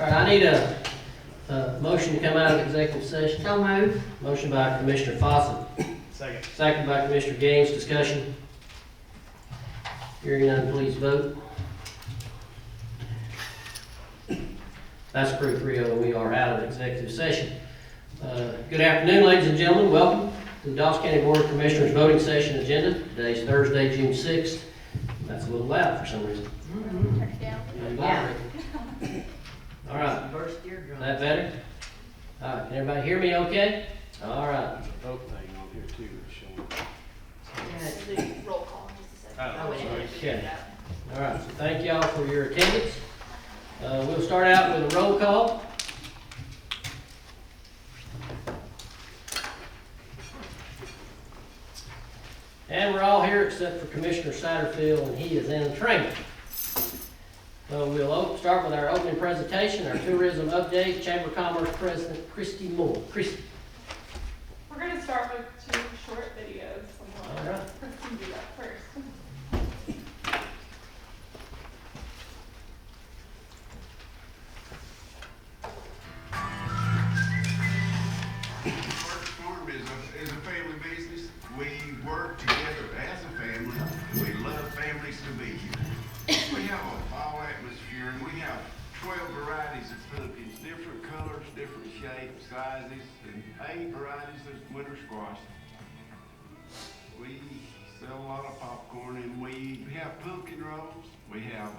All right, I need a motion to come out of executive session. So move. Motion by Commissioner Fawcett. Second. Second by Commissioner Gaines. Discussion. Hearing none, please vote. That's approved 3-0. We are out of executive session. Good afternoon, ladies and gentlemen. Welcome to the Dawson County Board of Commissioners voting session agenda. Today's Thursday, June 6th. That's a little loud for some reason. Yeah. All right. First year Is drunk. that better? All right. Can everybody hear me okay? All right. There's a vote thing on here too, that's showing. Yeah. Do roll call in just a second. Oh, we didn't sorry. have to do Okay. that. All right. So thank y'all for your attendance. We'll start out with a roll call. And we're all here except for Commissioner Satterfield, and he is in training. So we'll start with our opening presentation, our tourism update. Chamber of Commerce President Christy Moore. Christy. We're going to start with 2 short videos. All right. Let's do that first. First Farm is a family business. We work together as a family. We love families to be here. We have a fall atmosphere, and we have 12 varieties of pumpkins, different colors, different shapes, sizes, and 8 varieties of winter squash. We sell a lot of popcorn, and we have pumpkin rolls. We have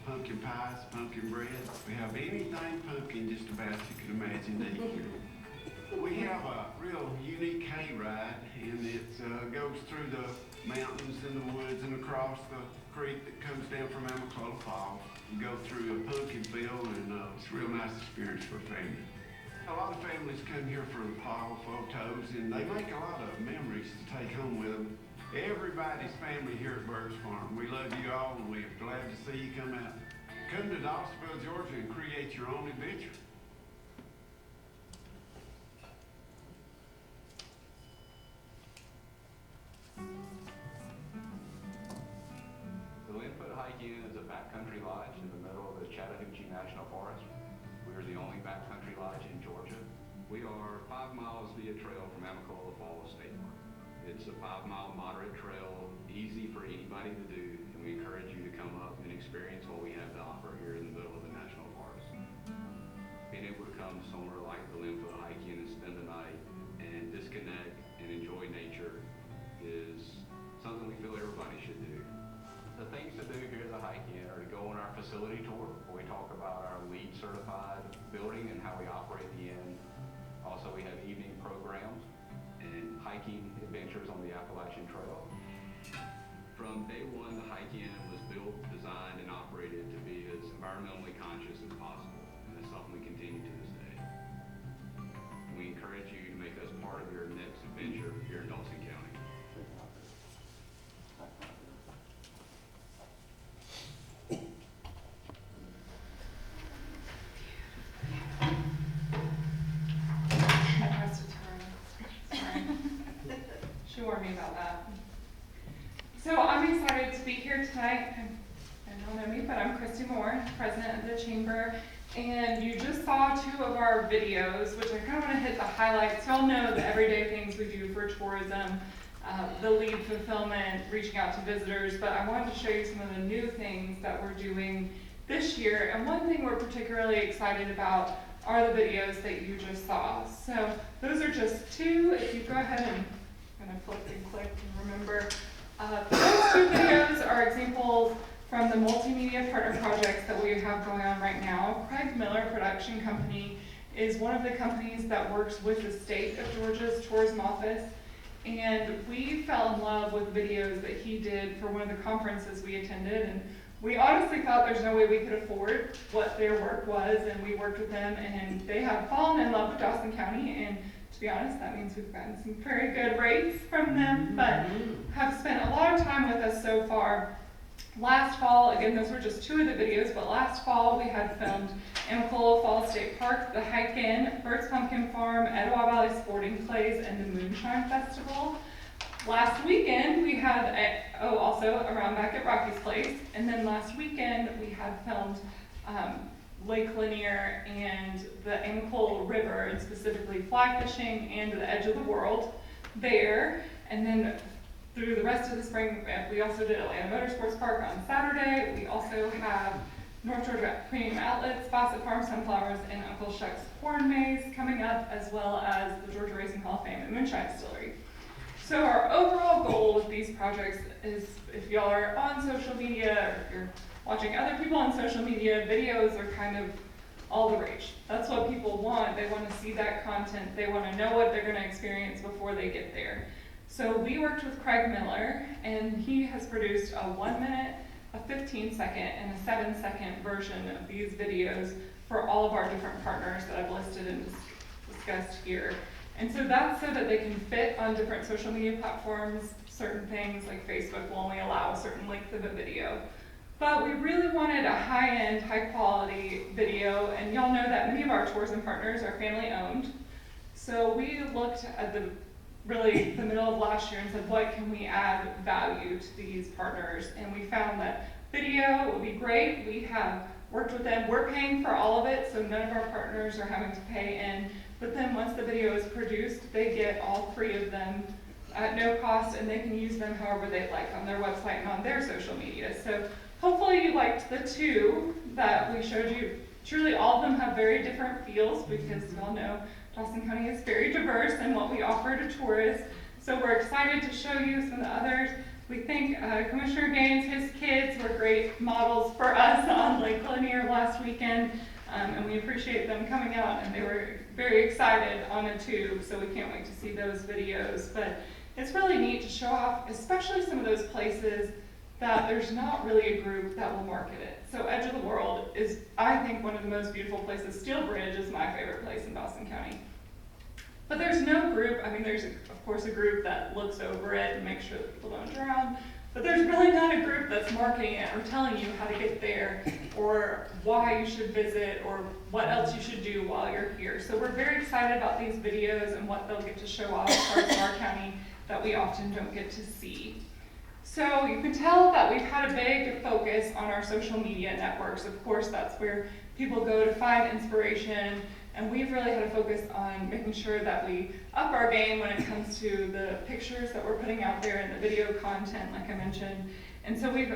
pumpkin pies, pumpkin bread. We have anything pumpkin just about you can imagine to eat here. We have a real unique hay ride, and it goes through the mountains and the woods and across the creek that comes down from Amiclola Falls. You go through a pumpkin field, and it's a real nice experience for a family. A lot of families come here for the fall photos, and they make a lot of memories to take home with them. Everybody's family here at Burns Farm. We love you all, and we're glad to see you come out. Come to Dawsonville, Georgia, and create your own adventure. The Linfoot Hike-In is a backcountry lodge in the middle of the Chattahoochee National Forest. We are the only backcountry lodge in Georgia. We are 5 miles via trail from Amiclola Falls State Park. It's a 5-mile moderate trail, easy for anybody to do, and we encourage you to come up and experience what we have to offer here in the middle of the national forest. Being able to come somewhere like the Linfoot Hike-In and spend the night and disconnect and enjoy nature is something we feel everybody should do. The things to do here at the Hike-In are to go on our facility tour, where we talk about our LEED certified building and how we operate the inn. Also, we have evening programs and hiking adventures on the Appalachian Trail. From day one, the Hike-In was built, designed, and operated to be as environmentally conscious as possible, and that's something we continue to this day. We encourage you to make us part of your next adventure here in Dawson County. I pressed it to her. Sorry. She warned me about that. So I'm excited to be here tonight. I don't know me, but I'm Christy Moore, president of the chamber. And you just saw 2 of our videos, which I kind of want to hit the highlights. Y'all know the everyday things we do for tourism, the lead fulfillment, reaching out to visitors. But I wanted to show you some of the new things that we're doing this year. And one thing we're particularly excited about are the videos that you just saw. So those are just 2. If you go ahead and kind of flip and click and remember, those 2 videos are examples from the multimedia partner projects that we have going on right now. Craig Miller Production Company is one of the companies that works with the state of Georgia's tourism office. And we fell in love with videos that he did for one of the conferences we attended. And we honestly thought there's no way we could afford what their work was, and we worked with them, and they have fallen in love with Dawson County, and to be honest, that means we've gotten some very good rates from them, but have spent a lot of time with us so far. Last fall, again, those were just 2 of the videos, but last fall we had filmed Amiclola Falls State Park, the Hike-In, Bert's Pumpkin Farm, Etowah Valley Sporting Clays, and the Moonshine Festival. Last weekend, we had, also around back at Rocky's Place, and then last weekend we had filmed Lake Lanier and the Amical River, and specifically fly fishing and the edge of the world there. And then through the rest of the spring, we also did Atlanta Motorsports Park on Saturday. We also have North Georgia Premium Outlets, Fawcett Farm Sunflowers, and Uncle Shuck's Corn Maze coming up, as well as the Georgia Racing Hall of Fame and Moonshine Distillery. So our overall goal with these projects is, if y'all are on social media or you're watching other people on social media, videos are kind of all the rage. That's what people want. They want to see that content. They want to know what they're going to experience before they get there. So we worked with Craig Miller, and he has produced a 1 minute, a 15-second, and a 7-second version of these videos for all of our different partners that I've listed and discussed here. And so that's so that they can fit on different social media platforms. Certain things like Facebook will only allow a certain length of a video. But we really wanted a high-end, high-quality video, and y'all know that many of our tourism partners are family-owned. So we looked at the middle of last year and said, what can we add value to these partners? And we found that video would be great. We have worked with them. We're paying for all of it, so none of our partners are having to pay in. But then once the video is produced, they get all 3 of them at no cost, and they can use them however they'd like on their website and on their social media. So hopefully you liked the 2 that we showed you. Truly all of them have very different feels, because y'all know Dawson County is very diverse in what we offer to tourists. So we're excited to show you some of the others. We think Commissioner Gaines, his kids were great models for us on Lake Lanier last weekend. And we appreciate them coming out, and they were very excited on a tube, so we can't wait to see those videos. But it's really neat to show off, especially some of those places that there's not really a group that will market it. So Edge of the World is, I think, one of the most beautiful places. Steel Bridge is my favorite place in Dawson County. But there's no group. I mean, there's of course a group that looks over it and makes sure that people don't drown. But there's really not a group that's marketing it or telling you how to get there or why you should visit or what else you should do while you're here. So we're very excited about these videos and what they'll get to show off parts of our county that we often don't get to see. So you can tell that we've had a big focus on our social media networks. Of course, that's where people go to find inspiration. And we've really had a focus on making sure that we up our game when it comes to the pictures that we're putting out there and the video content, like I mentioned. And so we've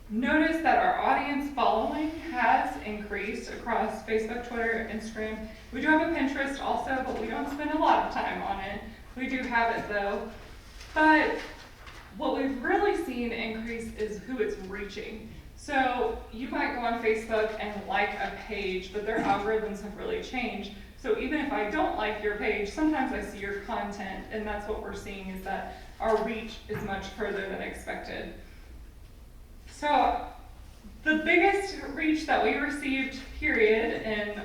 noticed that our audience following has increased across Facebook, Twitter, Instagram. We do have a Pinterest also, but we don't spend a lot of time on it. We do have it though. But what we've really seen increase is who it's reaching. So you might go on Facebook and like a page, but their algorithms have really changed. So even if I don't like your page, sometimes I see your content, and that's what we're seeing is that our reach is much further than expected. So the biggest reach that we received, period, and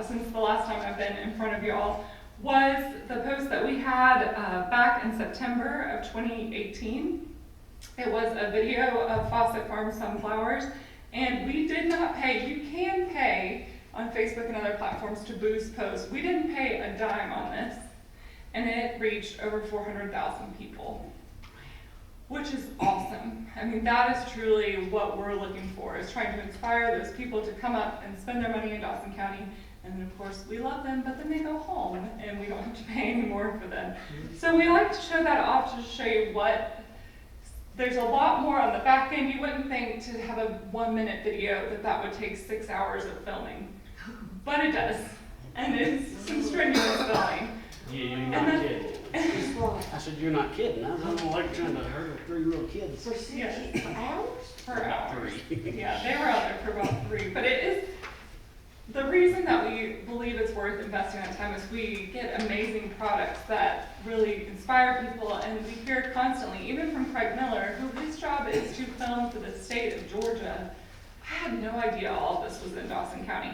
since the last time I've been in front of y'all, was the post that we had back in September of 2018. It was a video of Fawcett Farm Sunflowers, and we did not pay. You can pay on Facebook and other platforms to boost posts. We didn't pay a dime on this, and it reached over 400,000 people, which is awesome. I mean, that is truly what we're looking for, is trying to inspire those people to come up and spend their money in Dawson County. And of course, we love them, but then they go home, and we don't have to pay any more for them. So we like to show that off to show you what. There's a lot more on the back end. You wouldn't think to have a 1 minute video that would take 6 hours of filming, but it does, and it's some strenuous filming. Yeah, you're not kidding. I said, you're not kidding. I don't like trying to hurt a 3-year-old kid. For 6 hours? Per hour. 3. Yeah, they were out there for about 3, but it is. The reason that we believe it's worth investing that time is we get amazing products that really inspire people, and we hear constantly, even from Craig Miller, who his job is to film for the state of Georgia. I had no idea all of this was in Dawson County.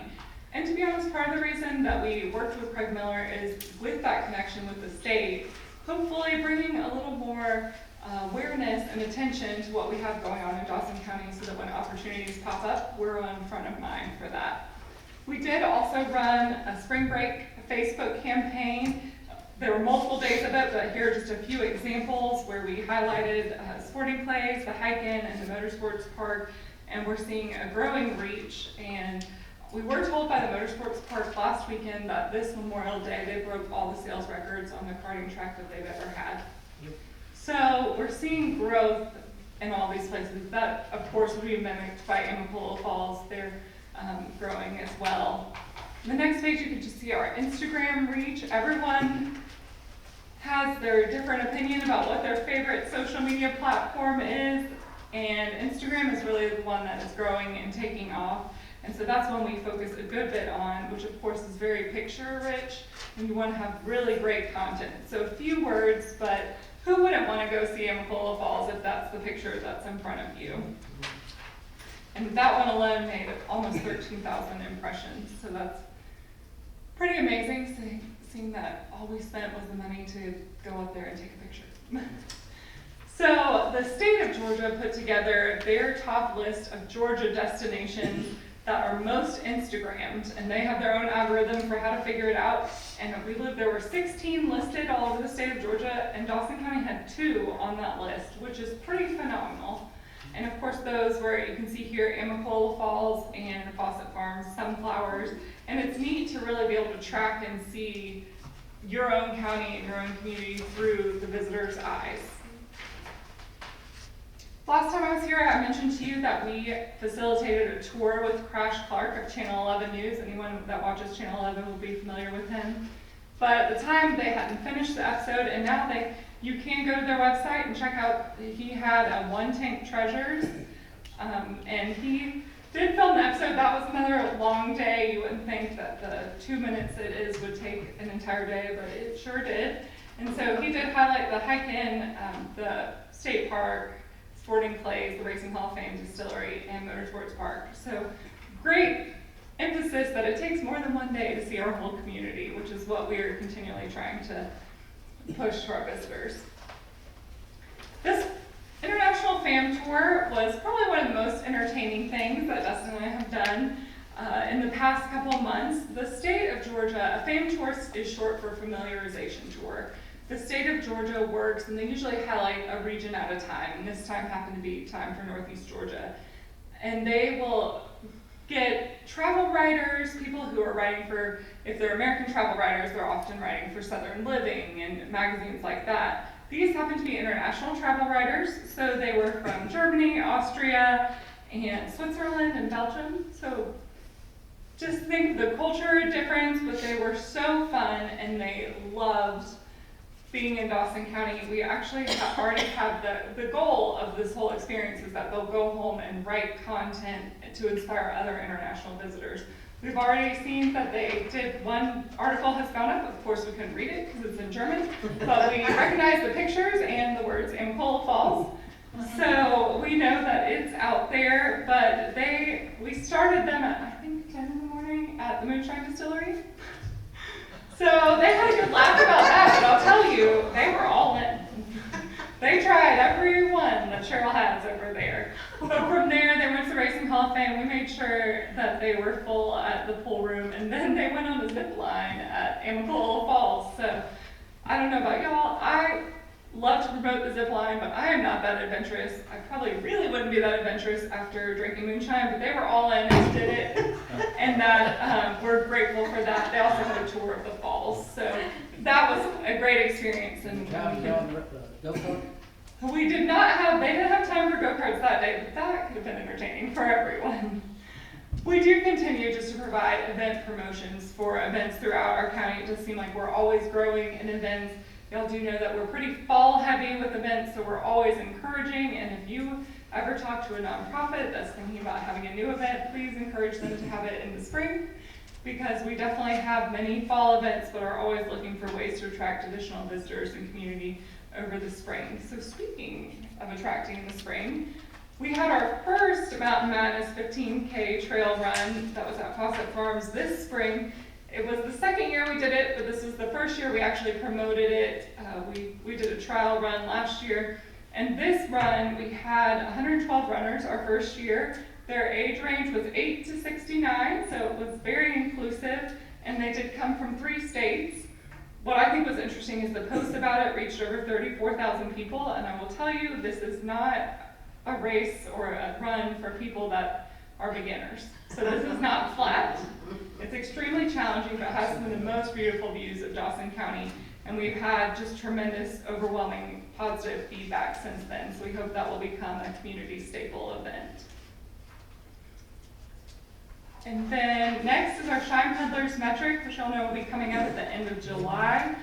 And to be honest, part of the reason that we worked with Craig Miller is with that connection with the state, hopefully bringing a little more awareness and attention to what we have going on in Dawson County so that when opportunities pop up, we're on front of mind for that. We did also run a spring break Facebook campaign. There were multiple days of it, but here are just a few examples where we highlighted sporting plays, the hike-in, and the motorsports park, and we're seeing a growing reach and We were told by the Motorsports Park last weekend that this Memorial Day, they broke all the sales records on the karting track that they've ever had. So we're seeing growth in all these places. That, of course, will be mimicked by Amapola Falls. They're growing as well. The next page, you can just see our Instagram reach. Everyone has their different opinion about what their favorite social media platform is, and Instagram is really the one that is growing and taking off. And so that's one we focus a good bit on, which of course is very picture rich, and you want to have really great content. So a few words, but who wouldn't want to go see Amapola Falls if that's the picture that's in front of you? And that one alone made almost 13,000 impressions, so that's pretty amazing, seeing that all we spent was the money to go up there and take a picture. So the state of Georgia put together their top list of Georgia destinations that are most Instagrammed, and they have their own algorithm for how to figure it out. And there were 16 listed all over the state of Georgia, and Dawson County had 2 on that list, which is pretty phenomenal. And of course those where you can see here Amapola Falls and Fawcett Farms, sunflowers, and it's neat to really be able to track and see your own county and your own community through the visitor's eyes. Last time I was here, I mentioned to you that we facilitated a tour with Crash Clark of Channel 11 News. Anyone that watches Channel 11 will be familiar with him. But at the time, they hadn't finished the episode, and now you can go to their website and check out, he had a One Tank Treasures, and he did film the episode. That was another long day. You wouldn't think that the 2 minutes it is would take an entire day, but it sure did. And so he did highlight the hike in, the state park, sporting clays, the Racing Hall of Fame distillery, and Motorsports Park. So great emphasis that it takes more than one day to see our whole community, which is what we are continually trying to push to our visitors. This International Fam Tour was probably one of the most entertaining things that Dustin and I have done in the past couple of months. The state of Georgia, a FAM tour is short for familiarization tour. The state of Georgia works, and they usually highlight a region at a time, and this time happened to be time for Northeast Georgia. And they will get travel writers, people who are writing for, if they're American travel writers, they're often writing for Southern Living and magazines like that. These happen to be international travel writers, so they were from Germany, Austria, and Switzerland and Belgium. So just think the culture difference, but they were so fun and they loved being in Dawson County. We actually already have the goal of this whole experience is that they'll go home and write content to inspire other international visitors. We've already seen that they did, one article has gone up. Of course we couldn't read it because it's in German, but we recognize the pictures and the words Amapola Falls. So we know that it's out there, but we started them at, I think, 10 in the morning at the Moonshine Distillery. So they had a good laugh about that, but I'll tell you, they were all in. They tried every one that Cheryl has over there. But from there, they went to the Racing Hall of Fame. We made sure that they were full at the pool room, and then they went on a zip line at Amapola Falls. So I don't know about y'all. I love to promote the zip line, but I am not that adventurous. I probably really wouldn't be that adventurous after drinking moonshine, but they were all in and did it, and that we're grateful for that. They also had a tour of the falls, so that was a great experience. And we did not have, they didn't have time for go-karts that day, but that could have been entertaining for everyone. We do continue just to provide event promotions for events throughout our county. It does seem like we're always growing in events. Y'all do know that we're pretty fall heavy with events, so we're always encouraging, and if you ever talk to a nonprofit that's thinking about having a new event, please encourage them to have it in the spring, because we definitely have many fall events, but are always looking for ways to attract additional visitors and community over the spring. So speaking of attracting in the spring, we had our first Mountain Madness 15K trail run that was at Fawcett Farms this spring. It was the second year we did it, but this is the first year we actually promoted it. We did a trial run last year, and this run we had 112 runners our first year. Their age range was 8 to 69, so it was very inclusive, and they did come from 3 states. What I think was interesting is the post about it reached over 34,000 people, and I will tell you, this is not a race or a run for people that are beginners. So this is not flat. It's extremely challenging, but has some of the most beautiful views of Dawson County. And we've had just tremendous, overwhelming positive feedback since then. So we hope that will become a community staple event. And then next is our Shine Peddlers metric, which y'all know will be coming out at the end of July.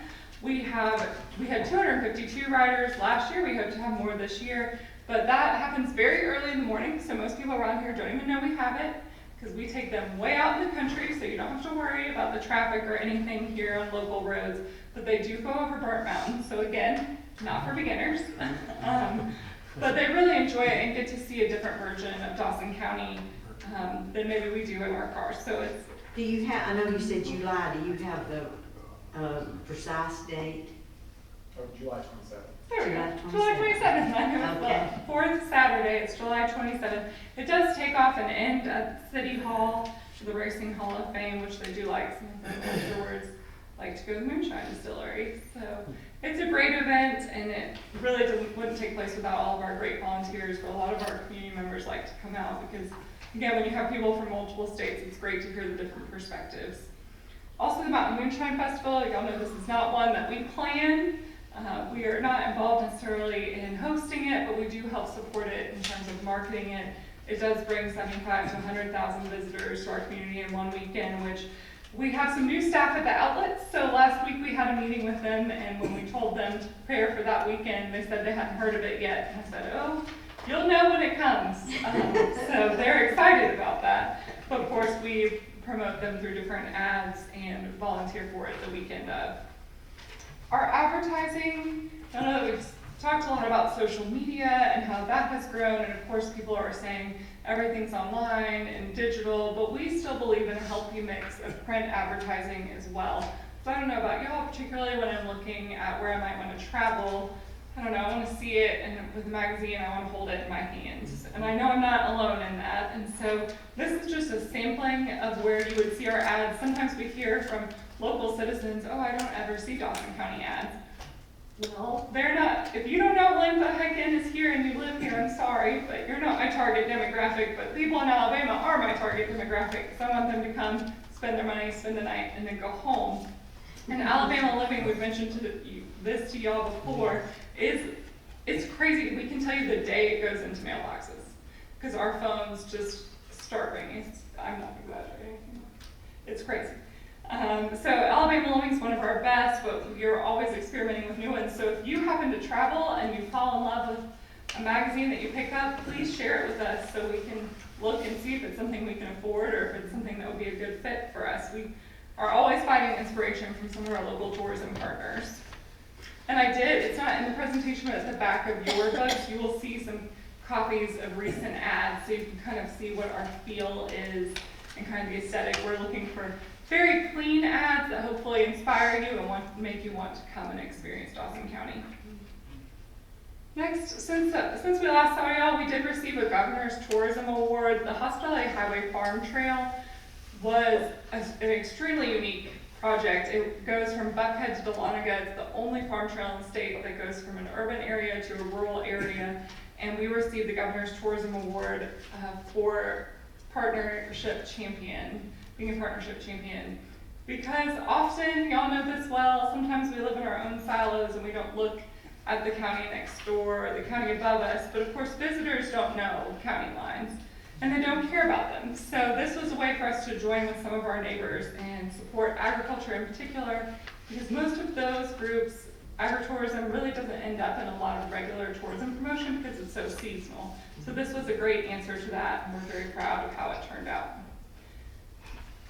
We had 252 riders last year. We hope to have more this year, but that happens very early in the morning. So most people around here don't even know we have it because we take them way out in the country. So you don't have to worry about the traffic or anything here on local roads, but they do go over Burnt Mountain. So again, not for beginners, but they really enjoy it and get to see a different version of Dawson County than maybe we do in our cars. So it's. Do you have, I know you said July, do you have the precise date? July 27th. There we July go. July 27th. I know it's Okay. the fourth Saturday. It's July 27th. It does take off and end at City Hall, the Racing Hall of Fame, which they do like some of them afterwards like to go to the Moonshine Distillery. So it's a great event, and it really wouldn't take place without all of our great volunteers. But a lot of our community members like to come out because, again, when you have people from multiple states, it's great to hear the different perspectives. Also, the Mountain Moonshine Festival, y'all know this is not one that we plan. We are not involved necessarily in hosting it, but we do help support it in terms of marketing it. It does bring 75 to 100,000 visitors to our community in one weekend, which we have some new staff at the outlets. So last week we had a meeting with them, and when we told them to prepare for that weekend, they said they hadn't heard of it yet. And I said, oh, you'll know when it comes. So they're excited about that. But of course, we promote them through different ads and volunteer for it the weekend of. Our advertising, I know that we've talked a lot about social media and how that has grown, and of course people are saying everything's online and digital, but we still believe in a healthy mix of print advertising as well. So I don't know about y'all, particularly when I'm looking at where I might want to travel. I don't know, I want to see it, and with a magazine, I want to hold it in my hands. And I know I'm not alone in that, and so this is just a sampling of where you would see our ads. Sometimes we hear from local citizens, oh, I don't ever see Dawson County ads. Well, they're not. If you don't know Linda Hiken is here and you live here, I'm sorry, but you're not my target demographic, but people in Alabama are my target demographic, so I want them to come, spend their money, spend the night, and then go home. And Alabama Living, we've mentioned this to y'all before, it's crazy. We can tell you the day it goes into mailboxes, because our phones just start ringing. I'm not exaggerating. It's crazy. So Alabama Living is one of our best, but we're always experimenting with new ones. So if you happen to travel and you fall in love with a magazine that you pick up, please share it with us so we can look and see if it's something we can afford or if it's something that would be a good fit for us. We are always finding inspiration from some of our local tourism partners. And it's not in the presentation, but at the back of your books, you will see some copies of recent ads so you can kind of see what our feel is and kind of the aesthetic. We're looking for very clean ads that hopefully inspire you and make you want to come and experience Dawson County. Next, since we last saw y'all, we did receive a Governor's Tourism Award. The Hospitality Highway Farm Trail was an extremely unique project. It goes from Buckhead to Dahlonega. It's the only farm trail in the state that goes from an urban area to a rural area. And we received the Governor's Tourism Award for partnership champion. Being a partnership champion, because often, y'all know this well, sometimes we live in our own silos and we don't look at the county next door or the county above us, but of course visitors don't know county lines and they don't care about them. So this was a way for us to join with some of our neighbors and support agriculture in particular, because most of those groups, agritourism really doesn't end up in a lot of regular tourism promotion because it's so seasonal. So this was a great answer to that, and we're very proud of how it turned out.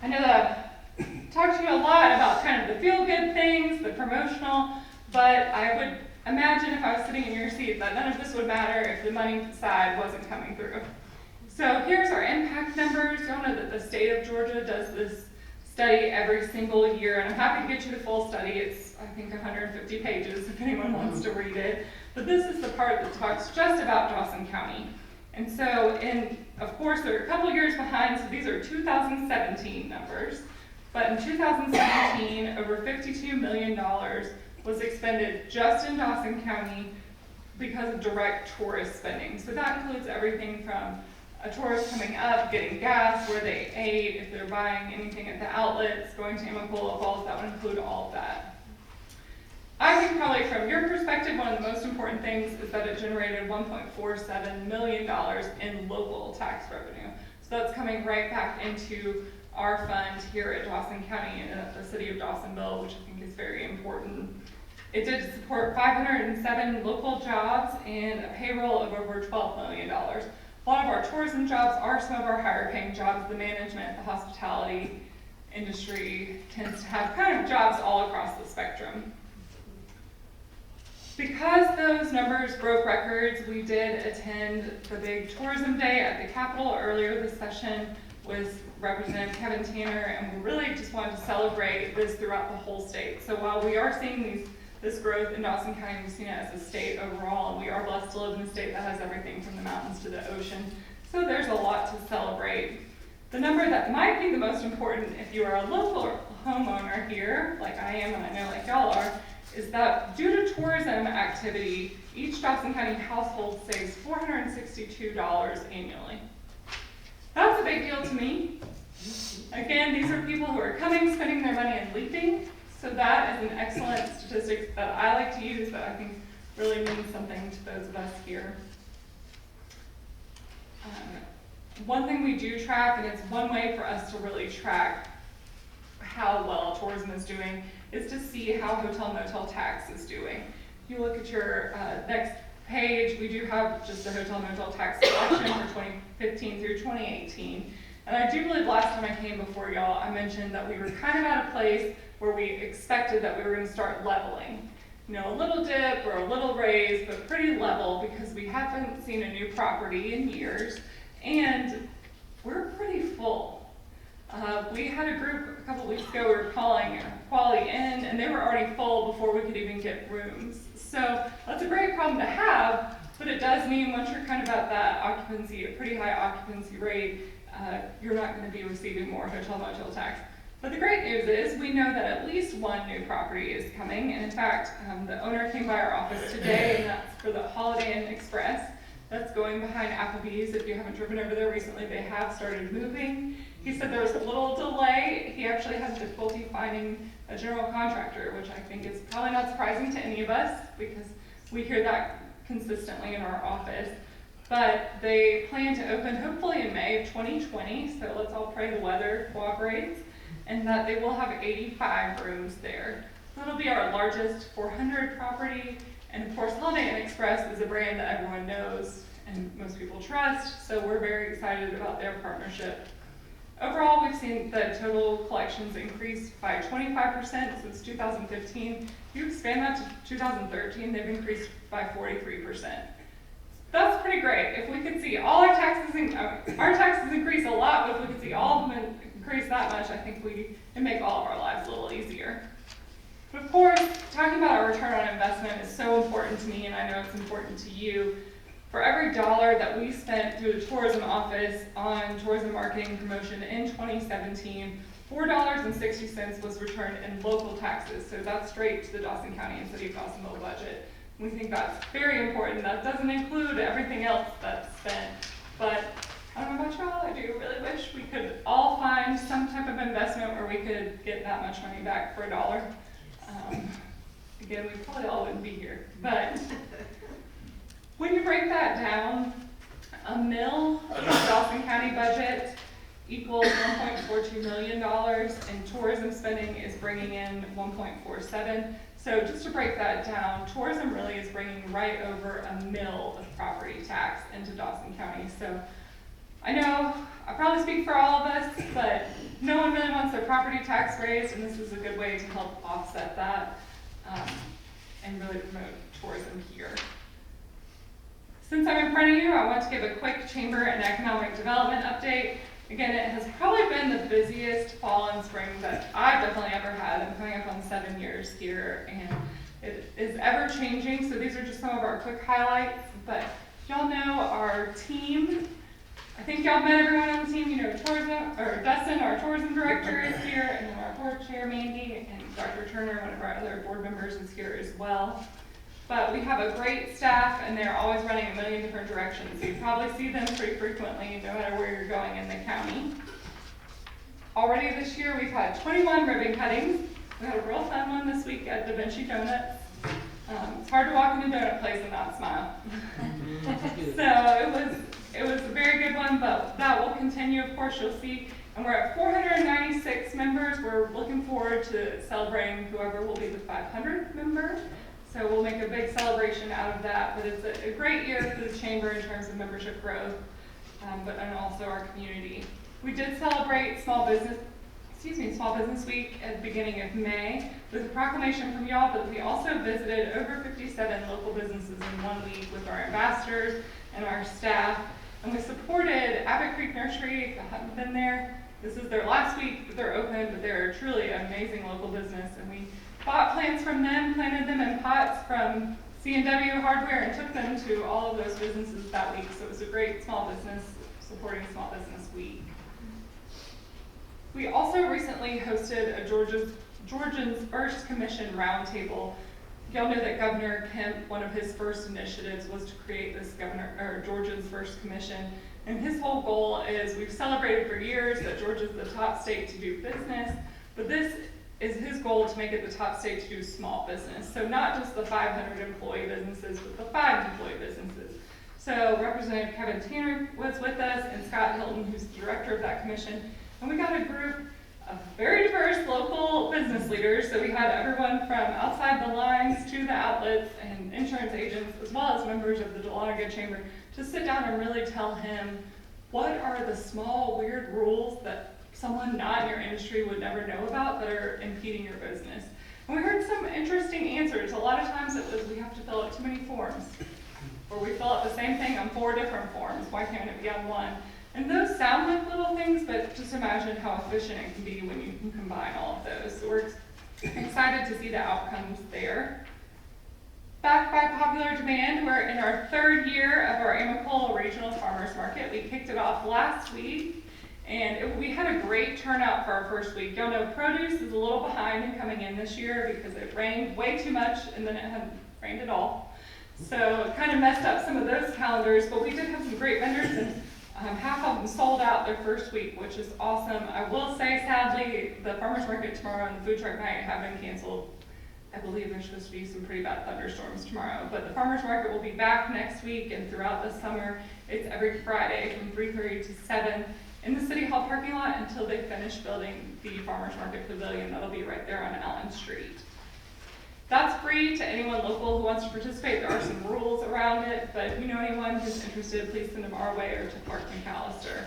I know that I've talked to you a lot about kind of the feel-good things, the promotional, but I would imagine if I was sitting in your seat that none of this would matter if the money side wasn't coming through. So here's our impact numbers. Y'all know that the state of Georgia does this study every single year, and I'm happy to get you the full study. It's, I think, 150 pages if anyone wants to read it. But this is the part that talks just about Dawson County. And so, of course, they're a couple years behind, so these are 2017 numbers. But in 2017, over $52 million was expended just in Dawson County because of direct tourist spending. So that includes everything from a tourist coming up, getting gas, where they ate, if they're buying anything at the outlets, going to Amapola Falls, that would include all of that. I think probably from your perspective, one of the most important things is that it generated $1.47 million in local tax revenue. So that's coming right back into our fund here at Dawson County and at the city of Dawsonville, which I think is very important. It did support 507 local jobs and a payroll of over $12 million. A lot of our tourism jobs are some of our higher paying jobs. The management, the hospitality industry tends to have kind of jobs all across the spectrum. Because those numbers broke records, we did attend the big tourism day at the Capitol earlier this session with Representative Kevin Tanner, and we really just wanted to celebrate this throughout the whole state. So while we are seeing this growth in Dawson County, we've seen it as a state overall, and we are blessed to live in a state that has everything from the mountains to the ocean. So there's a lot to celebrate. The number that might be the most important if you are a local homeowner here, like I am and I know like y'all are, is that due to tourism activity, each Dawson County household saves $462 annually. That's a big deal to me. Again, these are people who are coming, spending their money, and leaving. So that is an excellent statistic that I like to use that I think really means something to those of us here. One thing we do track, and it's one way for us to really track how well tourism is doing, is to see how hotel motel tax is doing. If you look at your next page, we do have just the hotel motel tax collection for 2015 through 2018. And I do believe last time I came before y'all, I mentioned that we were kind of at a place where we expected that we were going to start leveling. You know, a little dip or a little raise, but pretty level because we haven't seen a new property in years, and we're pretty full. We had a group a couple weeks ago, we were calling Quality Inn, and they were already full before we could even get rooms. So that's a great problem to have, but it does mean once you're kind of at that occupancy, a pretty high occupancy rate, you're not going to be receiving more hotel motel tax. But the great news is we know that at least one new property is coming, and in fact, the owner came by our office today, and that's for the Holiday Inn Express. That's going behind Applebee's. If you haven't driven over there recently, they have started moving. He said there was a little delay. He actually has difficulty finding a general contractor, which I think is probably not surprising to any of us because we hear that consistently in our office. But they plan to open hopefully in May of 2020, so let's all pray the weather cooperates, and that they will have 85 rooms there. So it'll be our largest 400 property, and of course Holiday Inn Express is a brand that everyone knows and most people trust, so we're very excited about their partnership. Overall, we've seen the total collections increase by 25% since 2015. If you expand that to 2013, they've increased by 43%. That's pretty great. If we could see all our taxes increase a lot, but if we could see all of them increase that much, I think it'd make all of our lives a little easier. But of course, talking about our return on investment is so important to me, and I know it's important to you. For every dollar that we spent through the tourism office on tourism marketing and promotion in 2017, $4.60 was returned in local taxes. So that's straight to the Dawson County and City of Dawsonville budget. We think that's very important. That doesn't include everything else that's spent. But I don't know about y'all, I do really wish we could all find some type of investment where we could get that much money back for a dollar. Again, we probably all wouldn't be here. But when you break that down, a mill in the Dawson County budget equals $1.42 million, and tourism spending is bringing in $1.47. So just to break that down, tourism really is bringing right over $1 million of property tax into Dawson County. So I know I probably speak for all of us, but no one really wants their property tax raised, and this is a good way to help offset that and really promote tourism here. Since I'm in front of you, I want to give a quick chamber and economic development update. Again, it has probably been the busiest fall and spring that I've definitely ever had. I'm coming up on 7 years here, and it is ever changing. So these are just some of our quick highlights. But y'all know our team. I think y'all met everyone on the team. You know, Dustin, our tourism director, is here, and then our board chair, Mandy, and Dr. Turner, one of our other board members, is here as well. But we have a great staff, and they're always running a million different directions. So you probably see them pretty frequently, no matter where you're going in the county. Already this year, we've had 21 ribbon cuttings. We had a real fun one this week at Da Vinci Donuts. It's hard to walk in a donut place and not smile. So it was a very good one, but that will continue, of course, you'll see. And we're at 496 members. We're looking forward to celebrating whoever will be the 500th member. So we'll make a big celebration out of that. But it's a great year for the chamber in terms of membership growth, and also our community. We did celebrate Small Business Week at the beginning of May with a proclamation from y'all, but we also visited over 57 local businesses in 1 week with our ambassadors and our staff. And we supported Abbott Creek Nursery. If you haven't been there, this is their last week that they're open, but they're truly an amazing local business. And we bought plants from them, planted them in pots from C&W Hardware, and took them to all of those businesses that week. So it was a great small business, supporting Small Business Week. We also recently hosted a Georgians First Commission Roundtable. Y'all know that Governor Kemp, one of his first initiatives was to create this Georgians First Commission. And his whole goal is, we've celebrated for years that Georgia's the top state to do business, but this is his goal to make it the top state to do small business. So not just the 500 employee businesses, but the 5 employee businesses. So Representative Kevin Tanner was with us, and Scott Hilton, who's the director of that commission. And we got a group of very diverse local business leaders. So we had everyone from outside the lines to the outlets and insurance agents, as well as members of the Dahlonega Chamber, to sit down and really tell him what are the small, weird rules that someone not in your industry would never know about that are impeding your business. And we heard some interesting answers. A lot of times it was, we have to fill out too many forms, or we fill out the same thing on 4 different forms. Why can't it be on one? And those sound like little things, but just imagine how efficient it can be when you can combine all of those. So we're excited to see the outcomes there. Backed by popular demand, we're in our 3rd year of our Amicola Regional Farmers Market. We kicked it off last week, and we had a great turnout for our first week. Y'all know produce is a little behind in coming in this year because it rained way too much, and then it hadn't rained at all. So it kind of messed up some of those calendars, but we did have some great vendors, and half of them sold out their first week, which is awesome. I will say, sadly, the farmers market tomorrow and the food truck night have been canceled. I believe there's supposed to be some pretty bad thunderstorms tomorrow, but the farmers market will be back next week and throughout the summer. It's every Friday from 3:30 to 7 in the City Hall parking lot until they finish building the farmers market pavilion. That'll be right there on Allen Street. That's free to anyone local who wants to participate. There are some rules around it, but if you know anyone who's interested, please send them our way or to Clark McAllister.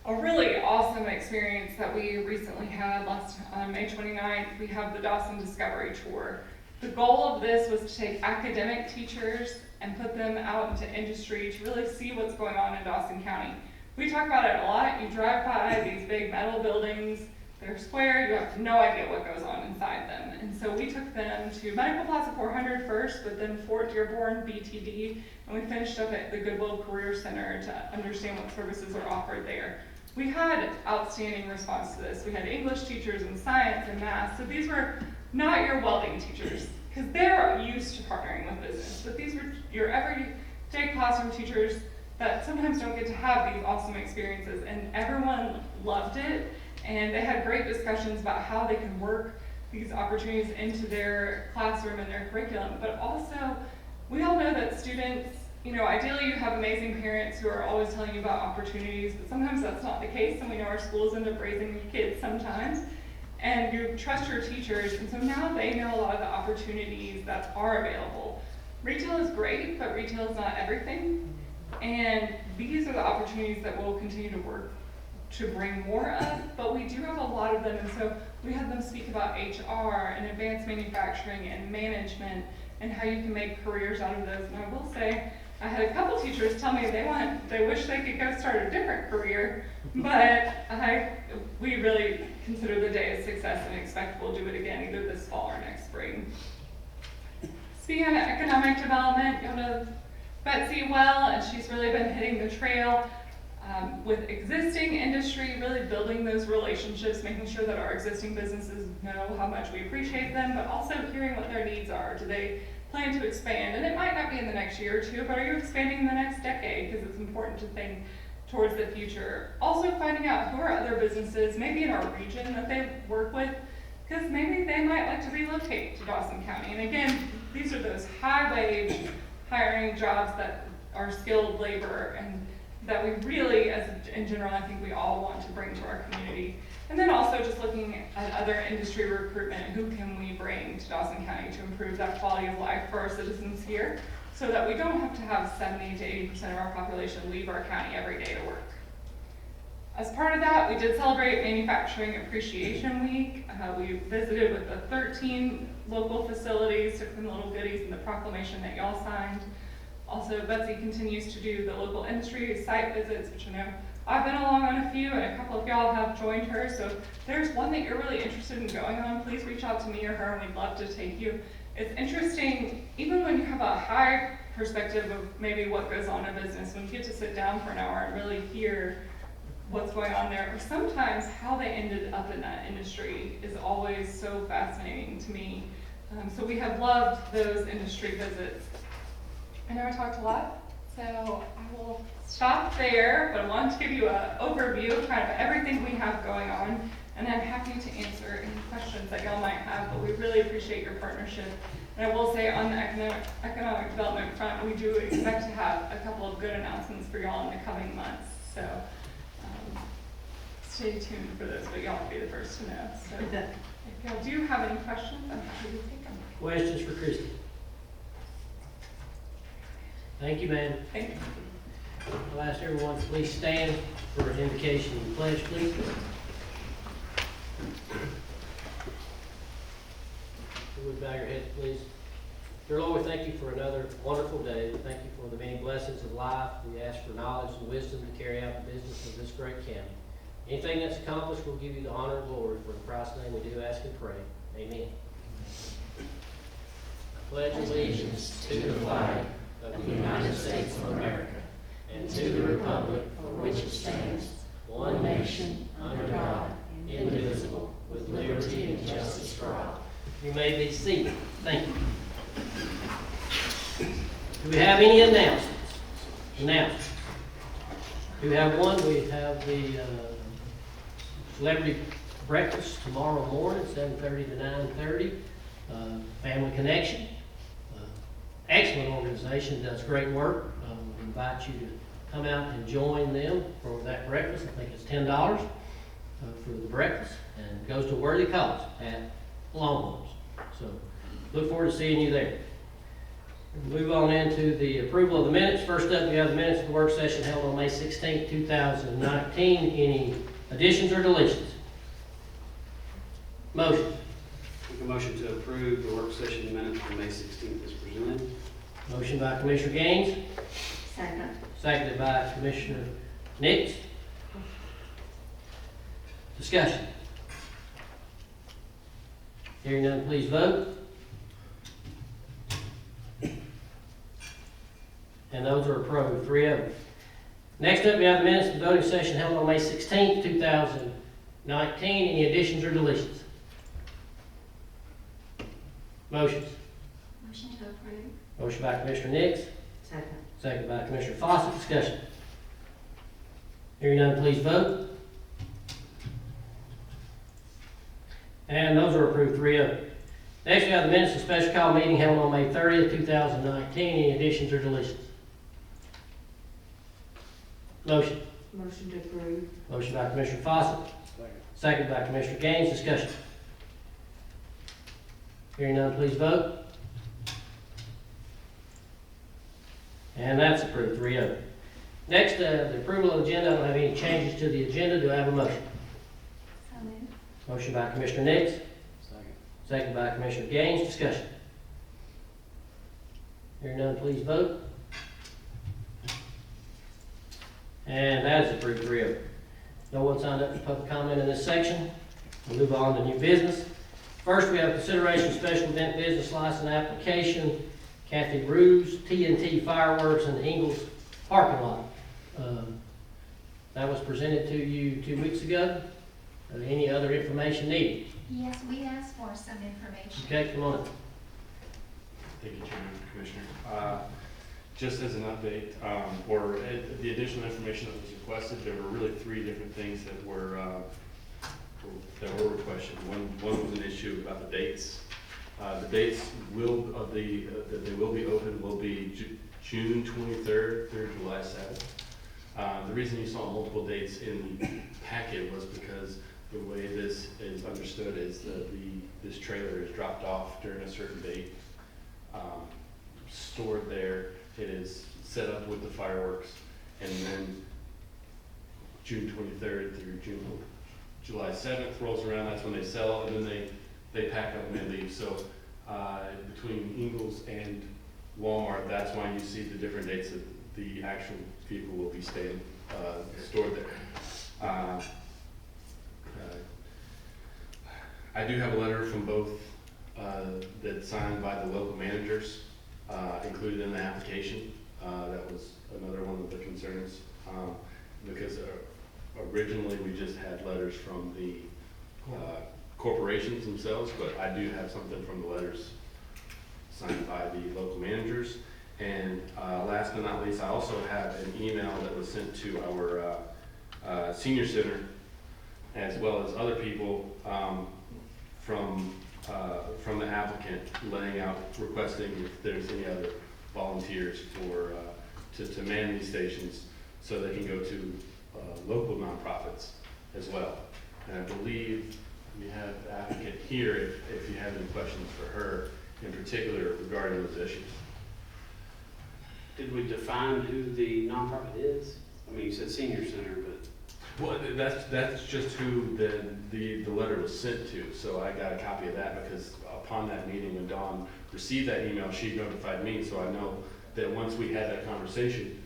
A really awesome experience that we recently had on May 29th, we have the Dawson Discovery Tour. The goal of this was to take academic teachers and put them out into industry to really see what's going on in Dawson County. We talk about it a lot. You drive by these big metal buildings, they're square, you have no idea what goes on inside them. And so we took them to Medical Plaza 400 first, but then Fort Dearborn, BTD, and we finished up at the Goodwill Career Center to understand what services are offered there. We had outstanding response to this. We had English teachers and science and math, so these were not your welding teachers, because they're used to partnering with business, but these were your everyday classroom teachers that sometimes don't get to have these awesome experiences, and everyone loved it. And they had great discussions about how they can work these opportunities into their classroom and their curriculum. But also, we all know that students, ideally you have amazing parents who are always telling you about opportunities, but sometimes that's not the case, and we know our schools end up raising your kids sometimes. And you trust your teachers, and so now they know a lot of the opportunities that are available. Retail is great, but retail is not everything. And these are the opportunities that we'll continue to work to bring more of, but we do have a lot of them, and so we had them speak about HR and advanced manufacturing and management and how you can make careers out of those. And I will say, I had a couple teachers tell me they wish they could go start a different career, but we really consider the day a success and expect we'll do it again either this fall or next spring. Speaking of economic development, you'll know Betsy well, and she's really been hitting the trail with existing industry, really building those relationships, making sure that our existing businesses know how much we appreciate them, but also hearing what their needs are. Do they plan to expand? And it might not be in the next year or two, but are you expanding in the next decade? Because it's important to think towards the future. Also finding out who are other businesses, maybe in our region that they work with, because maybe they might like to relocate to Dawson County. And again, these are those high wage hiring jobs that are skilled labor and that we really, in general, I think we all want to bring to our community. And then also just looking at other industry recruitment, who can we bring to Dawson County to improve that quality of life for our citizens here, so that we don't have to have 70 to 80% of our population leave our county every day to work. As part of that, we did celebrate Manufacturing Appreciation Week. We visited with the 13 local facilities, took them little goodies in the proclamation that y'all signed. Also, Betsy continues to do the local industry site visits, which I know I've been along on a few, and a couple of y'all have joined her. So if there's one that you're really interested in going on, please reach out to me or her, and we'd love to take you. It's interesting, even when you have a high perspective of maybe what goes on in business, when you get to sit down for an hour and really hear what's going on there, or sometimes how they ended up in that industry is always so fascinating to me. So we have loved those industry visits. I know I talked a lot, so I will stop there, but I wanted to give you an overview of kind of everything we have going on, and I'm happy to answer any questions that y'all might have, but we really appreciate your partnership. And I will say on the economic development front, we do expect to have a couple of good announcements for y'all in the coming months. So stay tuned for those, but y'all will be the first to know. So if y'all do have any questions, I'm happy to take them. Questions for Christie? Thank you, ma'am. Thank you. I'll ask everyone to please stand for an invocation and pledge, please. If you would bow your heads, please. Dear Lord, we thank you for another wonderful day. We thank you for the many blessings of life. We ask for knowledge and wisdom to carry out the business of this great county. Anything that's accomplished, we'll give you the honor and glory. For in Christ's name we do ask and pray. Amen. I pledge allegiance to the flag of the United States of America and to the republic for which it stands, one nation, under God, indivisible, with liberty and justice for all. You may be seated. Thank you. Do we have any announcements? Announcements. Do we have one? We have the celebrity breakfast tomorrow morning, 7:30 to 9:30. Family Connection. Excellent organization, does great work. We invite you to come out and join them for that breakfast. I think it's $10 for the breakfast, and it goes to a worthy cause at Longhorns. So look forward to seeing you there. We'll move on into the approval of the minutes. First up, we have the minutes of the work session held on May 16, 2019. Any additions or deletions? Motion. Make a motion to approve the work session minutes for May 16th as presented. Motion by Commissioner Gaines, Second. seconded by Commissioner Nix. Discussion. Hearing none, please vote. And those are approved, 3-0. Next up, we have the minutes of the voting session held on May 16th, 2019. Any additions or deletions? Motions. Motion to approve. Motion by Commissioner Nix, Second. second by Commissioner Fawcett. Discussion. Hearing none, please vote. And those are approved, 3-0. Next, we have the minutes of special call meeting held on May 30th, 2019. Any additions or deletions? Motion. Motion to approve. Motion by Commissioner Fawcett, second by Commissioner Gaines. Discussion. Hearing none, please vote. And that's approved, 3-0. Next, the approval of the agenda. I don't have any changes to the agenda. Do I have a motion? So moved. Motion by Commissioner Nix, Second. second by Commissioner Gaines. Discussion. Hearing none, please vote. And that is approved, 3-0. No one signed up for public comment in this section. We'll move on to new business. First, we have consideration of special event business license application, Kathy Ruse, TNT Fireworks in the Ingalls parking lot. That was presented to you 2 weeks ago. Any other information needed? Yes, we asked for some information. Okay, come on. Thank you, Chairman, Commissioner. Just as an update, or the additional information that was requested, there were really 3 different things that were requested. One was an issue about the dates. The dates that they will be open will be June 23rd through July 7th. The reason you saw multiple dates in the packet was because the way this is understood is that this trailer is dropped off during a certain date, stored there. It is set up with the fireworks, and then June 23rd through July 7th rolls around. That's when they sell, and then they pack up and they leave. So between Ingalls and Walmart, that's why you see the different dates that the actual vehicle will be staying stored there. I do have a letter from both that's signed by the local managers included in the application. That was another one of the concerns because originally we just had letters from the corporations themselves, but I do have something from the letters signed by the local managers. And last but not least, I also have an email that was sent to our senior center as well as other people from the applicant requesting if there's any other volunteers to man these stations so they can go to local nonprofits as well. And I believe we have the applicant here if you have any questions for her in particular regarding those issues. Did we define who the nonprofit is? I mean, you said senior center, but. Well, that's just who the letter was sent to. So I got a copy of that because upon that meeting, when Dawn received that email, she notified me. So I know that once we had that conversation,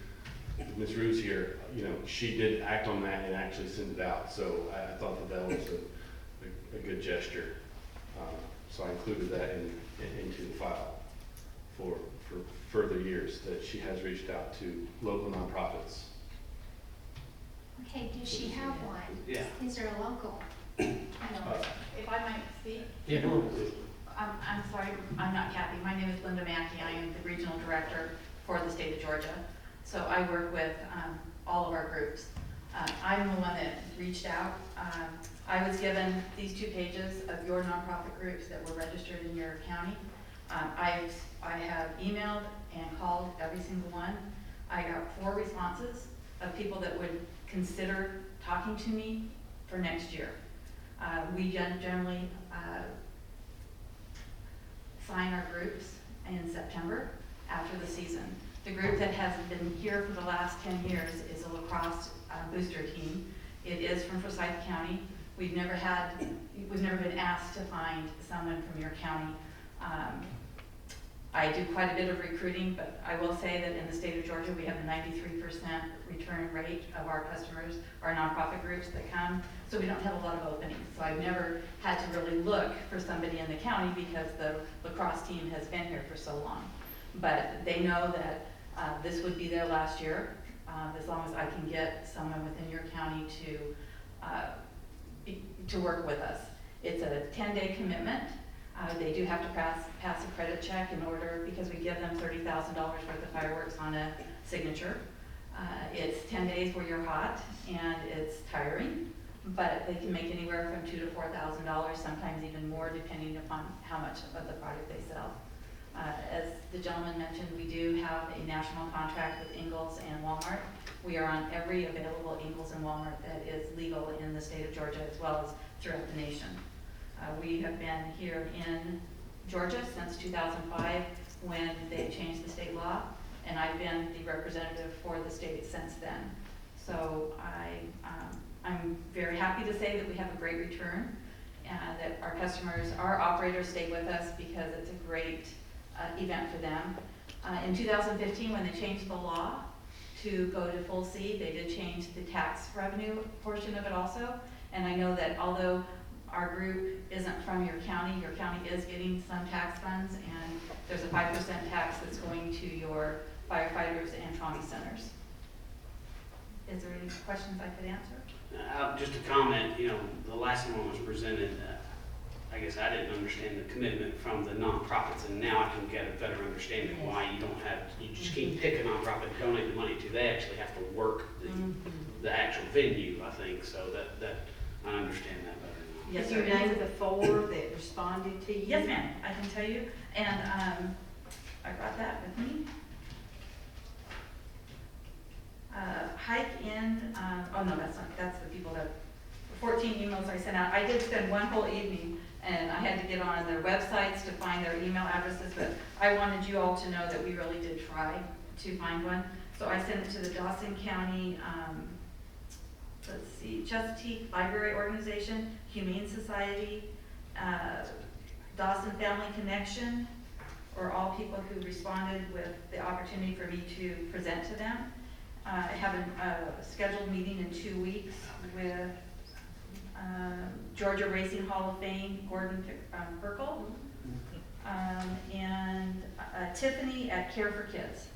Ms. Rue's here, she did act on that and actually send it out. So I thought that was a good gesture. So I included that into the file for further years that she has reached out to local nonprofits. Okay, does she have one? Yeah. Is there a local? If I might speak, Yeah, come on. I'm sorry, I'm not Kathy. My name is Linda Mackey. I am the regional director for the state of Georgia. So I work with all of our groups. I'm the one that reached out. I was given these 2 pages of your nonprofit groups that were registered in your county. I have emailed and called every single one. I got 4 responses of people that would consider talking to me for next year. We generally sign our groups in September after the season. The group that has been here for the last 10 years is a lacrosse booster team. It is from Forsyth County. We've never been asked to find someone from your county. I do quite a bit of recruiting, but I will say that in the state of Georgia, we have a 93% return rate of our customers, our nonprofit groups that come. So we don't have a lot of openings. So I've never had to really look for somebody in the county because the lacrosse team has been here for so long. But they know that this would be their last year, as long as I can get someone within your county to work with us. It's a 10-day commitment. They do have to pass a credit check in order, because we give them $30,000 worth of fireworks on a signature. It's 10 days where you're hot and it's tiring, but they can make anywhere from $2,000 to $4,000, sometimes even more, depending upon how much of the product they sell. As the gentleman mentioned, we do have a national contract with Ingalls and Walmart. We are on every available Ingalls and Walmart that is legal in the state of Georgia, as well as throughout the nation. We have been here in Georgia since 2005 when they changed the state law, and I've been the representative for the state since then. So I'm very happy to say that we have a great return, that our customers, our operators stay with us because it's a great event for them. In 2015, when they changed the law to go to full C, they did change the tax revenue portion of it also. And I know that although our group isn't from your county is getting some tax funds, and there's a 5% tax that's going to your firefighters and trauma centers. Is there any questions I could answer? Just a comment, the last one was presented, I guess I didn't understand the commitment from the nonprofits, and now I can get a better understanding why you don't have, you just can't pick a nonprofit and donate the money to. They actually have to work the actual venue, I think, so that, I understand that better now. Yes, Can you sir. name the four that responded to you? Yes, ma'am, I can tell you, and, I brought that with me. Hike in, oh no, that's the people that, 14 emails I sent out. I did spend one whole evening, and I had to get on their websites to find their email addresses, but I wanted you all to know that we really did try to find one. So I sent it to the Dawson County, let's see, Chesapeake Library Organization, Humane Society, Dawson Family Connection, or all people who responded with the opportunity for me to present to them. I have a scheduled meeting in 2 weeks with Georgia Racing Hall of Fame, Gordon Perkle, and Tiffany at Care for Kids,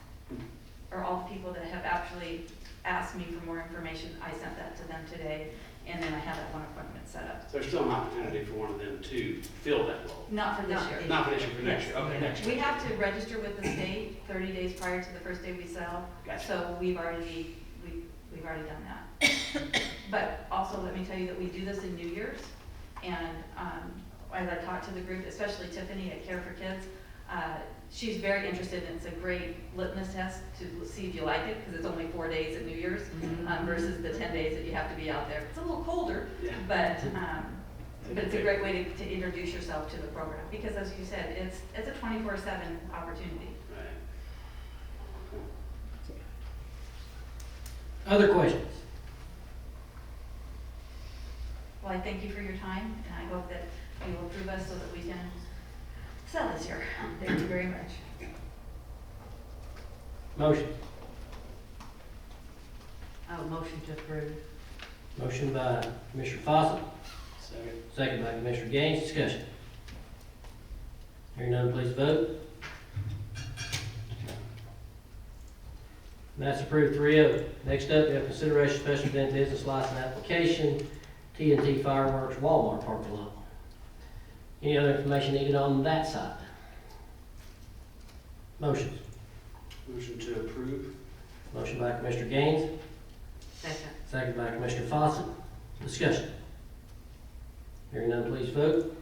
are all the people that have actually asked me for more information. I sent that to them today, and then I have that one appointment set up. So there's still an opportunity for one of them to fill that role. Not for this Not year. this Not for this year, for next year, okay, Yes. next year. We have to register with the state 30 days prior to the first day we sell. Gotcha. So we've already done that. But also, let me tell you that we do this in New Year's. And as I talk to the group, especially Tiffany at Care for Kids, she's very interested, and it's a great litmus test to see if you like it, because it's only 4 days at New Year's versus the 10 days that you have to be out there. It's a little colder, Yeah. but it's a great way to introduce yourself to the program, because as you said, it's a 24/7 opportunity. Right. Other questions? Well, I thank you for your time, and I hope that you will approve us so that we can sell this year. Thank you very much. Motion. Motion to approve. Motion by Commissioner Fawcett, Second. second by Commissioner Gaines. Discussion. Hearing none, please vote. And that's approved 3-0. Next up, we have consideration special event business license application, T&T Fireworks Walmart parking lot. Any other information needed on that side? Motions. Motion to approve. Motion by Commissioner Gaines, Second. second by Commissioner Fawcett. Discussion. Hearing none, please vote.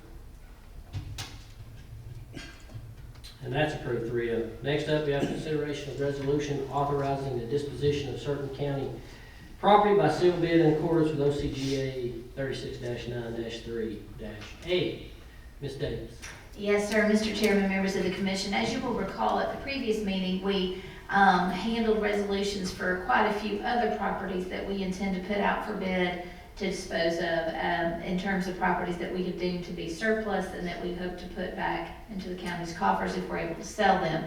And that's approved 3-0. Next up, we have consideration of resolution authorizing the disposition of certain county property by sealed bid in accordance with OCGA 36-9-3-A. Ms. Davis. Yes, sir. Mr. Chairman, members of the commission, as you will recall at the previous meeting, we handled resolutions for quite a few other properties that we intend to put out for bid to dispose of in terms of properties that we had deemed to be surplus and that we hope to put back into the county's coffers if we're able to sell them.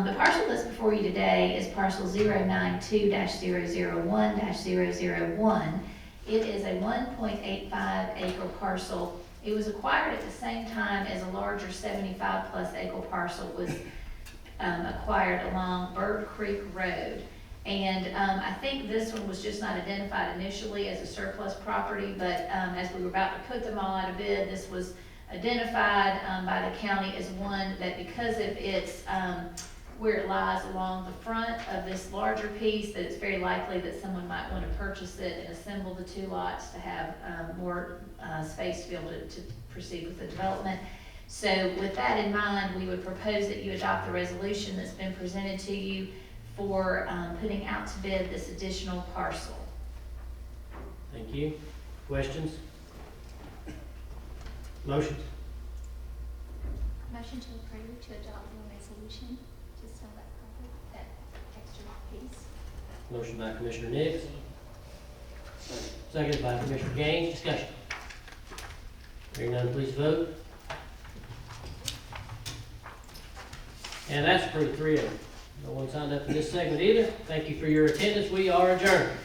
The parcel that's before you today is parcel 092-001-001. It is a 1.85 acre parcel. It was acquired at the same time as a larger 75+ acre parcel was acquired along Bird Creek Road. And I think this one was just not identified initially as a surplus property, but as we were about to put them all out of bid, this was identified by the county as one that, because of its where it lies along the front of this larger piece, that it's very likely that someone might want to purchase it and assemble the two lots to have more space to be able to proceed with the development. So with that in mind, we would propose that you adopt the resolution that's been presented to you for putting out to bid this additional parcel. Thank you. Questions? Motions? Motion to approve to adopt the resolution to sell that property, that extra piece. Motion by Commissioner Nix, seconded by Commissioner Gaines. Discussion. Hearing none, please vote. And that's approved 3-0. No one signed up for this segment either. Thank you for your attendance. We are adjourned.